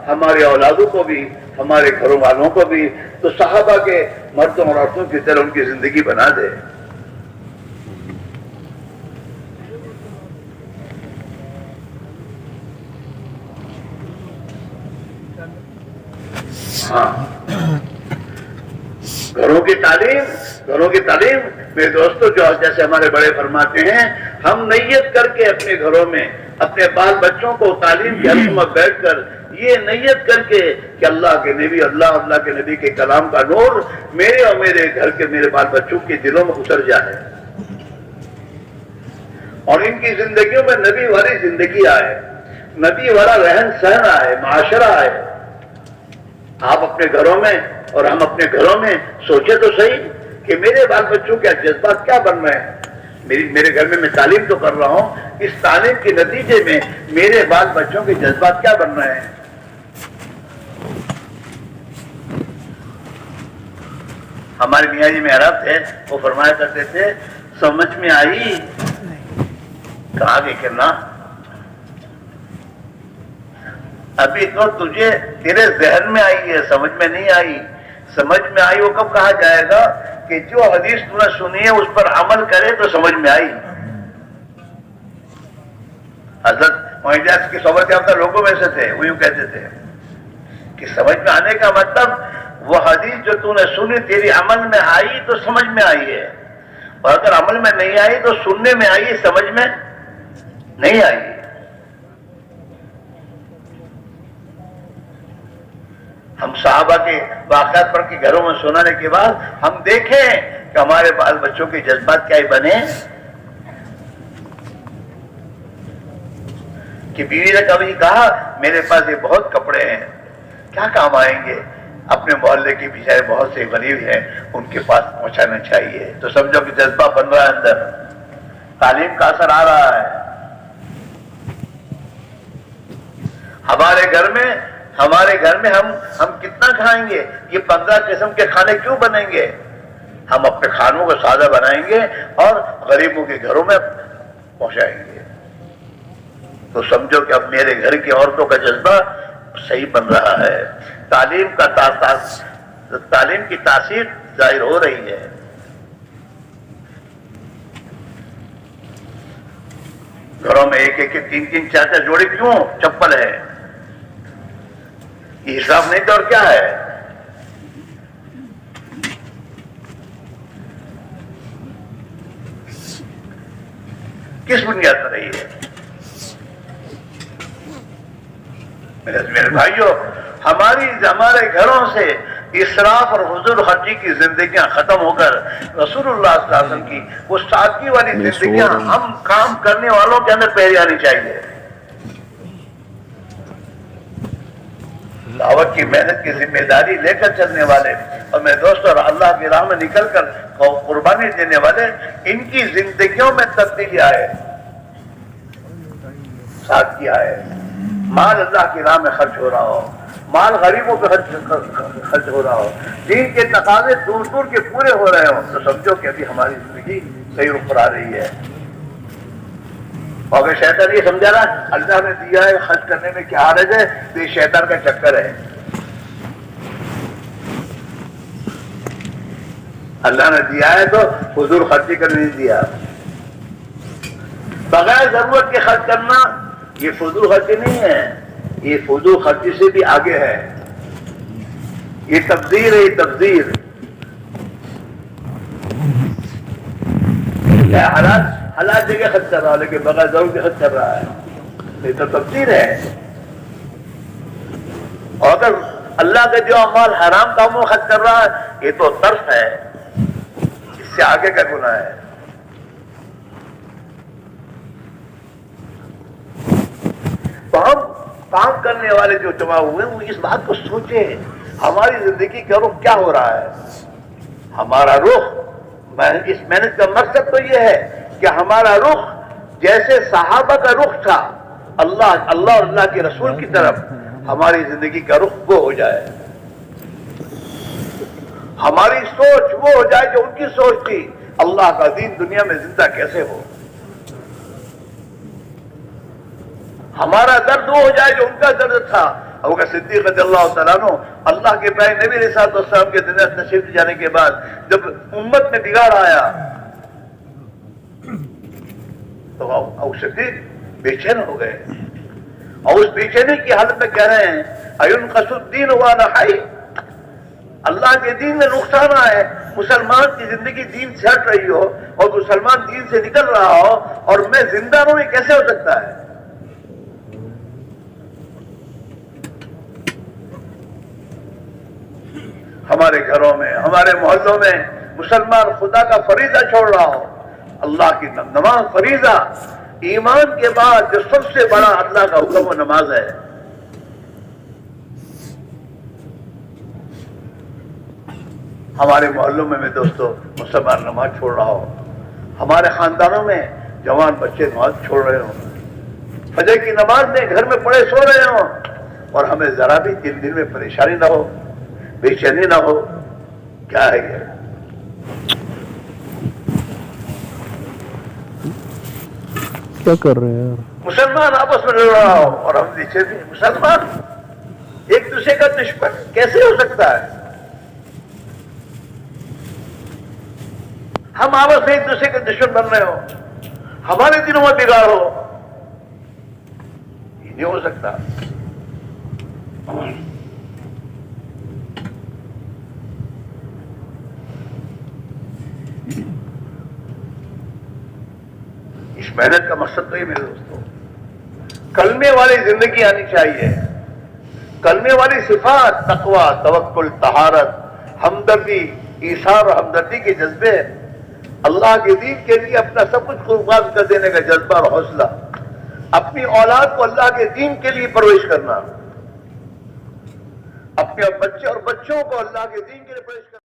ہمارے اولادوں کو بھی ہمارے گھروں والوں کو بھی تو صحابہ کے مردوں اور عورتوں کی طرح ان کی زندگی بنا دے. ہاں, گھروں کی تعلیم میرے دوستوں, جو جیسے ہمارے بڑے فرماتے ہیں, ہم نیت کر کے اپنے گھروں میں اپنے بال بچوں کو تعلیم کے حلقوں میں بیٹھ کر یہ نیت کر کے کہ اللہ کے نبی کے کلام کا نور میرے اور میرے گھر کے میرے بال بچوں کے دلوں میں اتر جائے اور ان کی زندگیوں میں نبی والی زندگی آئے, نبی والا رہن سہن آئے, معاشرہ آئے. آپ اپنے گھروں میں اور ہم اپنے گھروں میں سوچے تو صحیح کہ میرے بال بچوں کے جذبات کیا بن رہے ہیں. میرے گھر میں تعلیم تو کر رہا ہوں, اس تعلیم کے نتیجے میں میرے بال بچوں کے جذبات کیا بن رہے ہیں. ہمارے میاں جی محراب تھے، وہ فرمایا کرتے تھے سمجھ میں آئی؟ کہا کہ کرنا ابھی تو تجھے تیرے ذہن میں آئی ہے، سمجھ میں نہیں آئی۔ سمجھ میں آئی وہ کب کہا جائے گا کہ جو حدیث تو نے سنی ہے اس پر عمل کرے تو سمجھ میں آئی۔ حضرت معجزات کی صحبت یافتہ لوگوں میں سے تھے، وہ یوں کہتے تھے کہ سمجھ میں آنے کا مطلب وہ حدیث جو تو نے سنی تیری عمل میں آئی تو سمجھ میں آئی ہے، اور اگر عمل میں نہیں آئی تو سننے میں آئی، سمجھ میں نہیں آئی۔ ہم صحابہ کے واقعات پڑھ کے گھروں میں سنانے کے بعد ہم دیکھیں کہ ہمارے بال بچوں کے جذبات کیا ہی بنے کہ بیوی نے کبھی کہا میرے پاس یہ بہت کپڑے ہیں، کیا کام آئیں گے، اپنے محلے کے بیچارے بہت سے غریب ہیں ان کے پاس پہنچانا چاہیے۔ تو سمجھو کہ جذبہ بن رہا ہے، اندر تعلیم کا اثر آ رہا ہے۔ ہمارے گھر میں ہم کتنا کھائیں گے؟ یہ 15 قسم کے کھانے کیوں بنیں گے؟ ہم اپنے کھانوں کو سادہ بنائیں گے اور غریبوں کے گھروں میں پہنچائیں گے۔ تو سمجھو کہ اب میرے گھر کی عورتوں کا جذبہ صحیح بن رہا ہے، تعلیم کی تاثیر ظاہر ہو رہی ہے۔ گھروں میں ایک ایک 3 4 جوڑی کیوں چپل ہے؟ یہ حساب نہیں تو اور کیا ہے؟ کس بنیاد پر رہی ہے؟ میرے بھائیوں، ہمارے گھروں سے اسراف اور فضول خرچی کی زندگیاں ختم ہو کر رسول اللہ صلی اللہ علیہ وسلم کی وہ سادگی والی زندگیاں ہم کام کرنے والوں کے اندر پہلی آنی چاہیے۔ دعوت کی محنت کی ذمہ داری لے کر چلنے والے اور میرے دوستوں اللہ کی راہ میں نکل کر قربانی دینے والے، ان کی زندگیوں میں تبدیلی آئے، سادگی آئے، مال اللہ کی راہ میں خرچ ہو رہا ہو، مال غریبوں پہ خرچ ہو رہا ہو، دین کے تقاضے دور دور کے پورے ہو رہے ہوں، تو سمجھو کہ ابھی ہماری زندگی صحیح رخ پر آ رہی ہے۔ اور اگر شیطان یہ سمجھا نا اللہ نے دیا ہے خرچ کرنے میں کیا حرج ہے، تو یہ شیطان کا چکر ہے۔ اللہ نے دیا ہے تو فضول خرچی کرنے نہیں دیا۔ بغیر ضرورت کے خرچ کرنا یہ فضول خرچی نہیں ہے، یہ فضول خرچی سے بھی آگے ہے، یہ تبذیر ہے، یہ تبذیر۔ حلال جگہ خرچ کر رہا ہے لیکن بغیر ضرورت کے خرچ کر رہا ہے، یہ تو تبذیر ہے۔ اور اگر اللہ کا جو مال حرام کاموں میں خرچ کر رہا ہے یہ تو طرف ہے، اس سے آگے کا گناہ ہے۔ تو ہم کام کرنے والے جو جمع ہوئے وہ اس بات کو سوچیں ہماری زندگی کا رخ کیا ہو رہا ہے۔ ہمارا رخ، اس محنت کا مقصد تو یہ ہے کہ ہمارا رخ جیسے صحابہ کا رخ تھا اللہ اور اللہ کے رسول کی طرف، ہماری زندگی کا رخ وہ ہو جائے، ہماری سوچ وہ ہو جائے جو ان کی سوچ تھی، اللہ کا دین دنیا میں زندہ کیسے ہو، ہمارا درد وہ ہو جائے جو ان کا درد تھا۔ ابو بکر صدیق رضی اللہ تعالیٰ عنہ اللہ کے پیارے نبی علیہ الصلوۃ والسلام کے دنیا سے تشریف جانے کے بعد جب امت میں بگاڑ آیا تو ابو صدیق بے چین ہو گئے، اور اس بے چینی کی حالت میں کہہ رہے ہیں اَيُنْقَصُ الدِّينُ وَأَنَا حَيٌّ، اللہ کے دین میں نقصان آئے، مسلمان کی زندگی دین سے ہٹ رہی ہو اور مسلمان دین سے نکل رہا ہو اور میں زندہ رہوں، یہ کیسے ہو سکتا ہے؟ ہمارے گھروں میں، ہمارے محلوں میں مسلمان خدا کا فریضہ چھوڑ رہا ہو، اللہ کی نماز فریضہ، ایمان کے بعد جو سب سے بڑا اللہ کا حکم و نماز ہے، ہمارے محلوں میں دوستو مسلمان نماز چھوڑ رہا ہو، ہمارے خاندانوں میں جوان بچے نماز چھوڑ رہے ہوں، فجر کی نماز میں گھر میں پڑے سو رہے ہوں، اور ہمیں ذرا بھی دل میں پریشانی نہ ہو، بے چینی نہ ہو، کیا ہے یہ؟ کیا کر رہے ہیں یار؟ مسلمان آپس میں لڑ رہا ہو اور ہم نیچے بھی مسلمان ایک دوسرے کا دشمن کیسے ہو سکتا ہے؟ ہم آپس میں ایک دوسرے کے دشمن بن رہے ہو، ہمارے دلوں میں بگاڑ ہو، یہ نہیں ہو سکتا۔ اس محنت کا مقصد تو یہ میرے دوستوں، کلمے والی زندگی آنی چاہیے، کلمے والی صفات، تقوی، توکل، طہارت، ہمدردی، ایثار اور ہمدردی کے جذبے، اللہ کے دین کے لیے اپنا سب کچھ قربان کر دینے کا جذبہ اور حوصلہ، اپنی اولاد کو اللہ کے دین کے لیے پرورش کرنا، اپنے بچے اور بچوں کو اللہ کے دین کے لیے پرورش کرنا۔